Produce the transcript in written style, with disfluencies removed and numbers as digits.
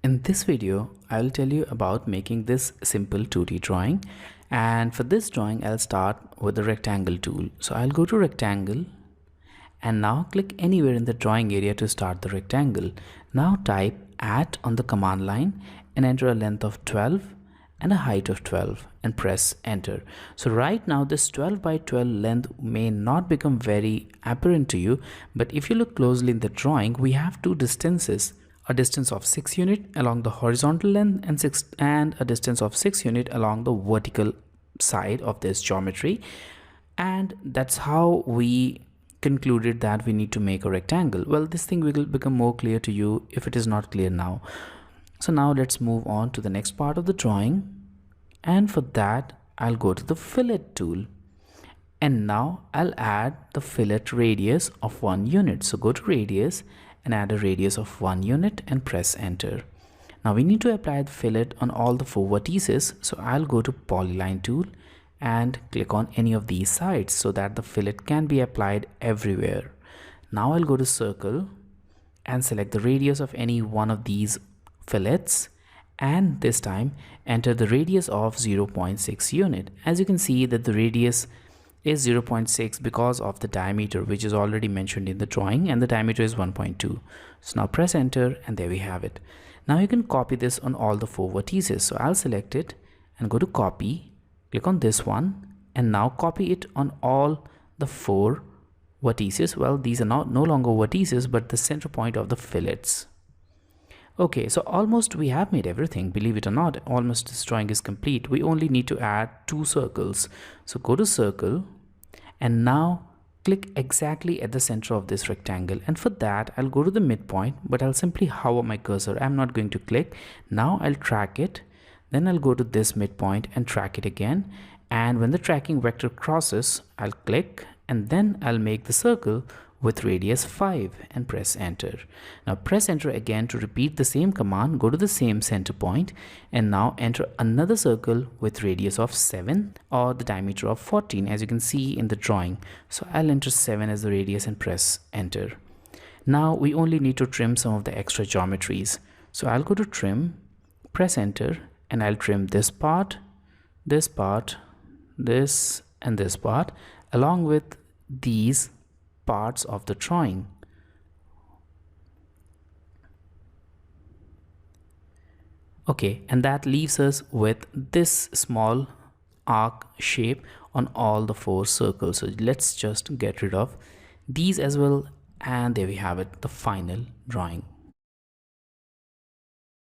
In this video, I'll tell you about making this simple 2D drawing, and for this drawing I'll start with the rectangle tool. So I'll go to rectangle and now click anywhere in the drawing area to start the rectangle. Now type at on the command line and enter a length of 12 and a height of 12 and press enter. So right now this 12 by 12 length may not become very apparent to you, but if you look closely in the drawing, we have two distances. A distance of 6 unit along the horizontal length and a distance of 6 unit along the vertical side of this geometry, and that's how we concluded that we need to make a rectangle. Well, this thing will become more clear to you if it is not clear now. So now let's move on to the next part of the drawing, and for that I'll go to the fillet tool, and now I'll add the fillet radius of 1 unit. So go to radius and add a radius of 1 unit and press enter. Now we need to apply the fillet on all the 4 vertices, so I'll go to polyline tool and click on any of these sides so that the fillet can be applied everywhere. Now I'll go to circle and select the radius of any one of these fillets, and this time enter the radius of 0.6 unit. As you can see that the radius is 0.6 because of the diameter, which is already mentioned in the drawing, and the diameter is 1.2. So now press enter, and there we have it. Now you can copy this on all the 4 vertices. So I'll select it and go to copy, click on this one, and now copy it on all the 4 vertices. Well, these are no longer vertices but the center point of the fillets. Okay, so almost we have made everything. Believe it or not, almost this drawing is complete. We only need to add 2 circles. So go to circle and now click exactly at the center of this rectangle, and for that I'll go to the midpoint, but I'll simply hover my cursor. I'm not going to click. Now I'll track it, then I'll go to this midpoint and track it again, and when the tracking vector crosses I'll click, and then I'll make the circle with radius 5 and press enter. Now press enter again to repeat the same command. Go to the same center point and now enter another circle with radius of 7 or the diameter of 14, as you can see in the drawing. So I'll enter 7 as the radius and press enter. Now we only need to trim some of the extra geometries. So I'll go to trim, press enter, and I'll trim this part, this part, this and this part, along with these parts of the drawing. Okay, and that leaves us with this small arc shape on all the 4 circles. So let's just get rid of these as well, and there we have it, the final drawing.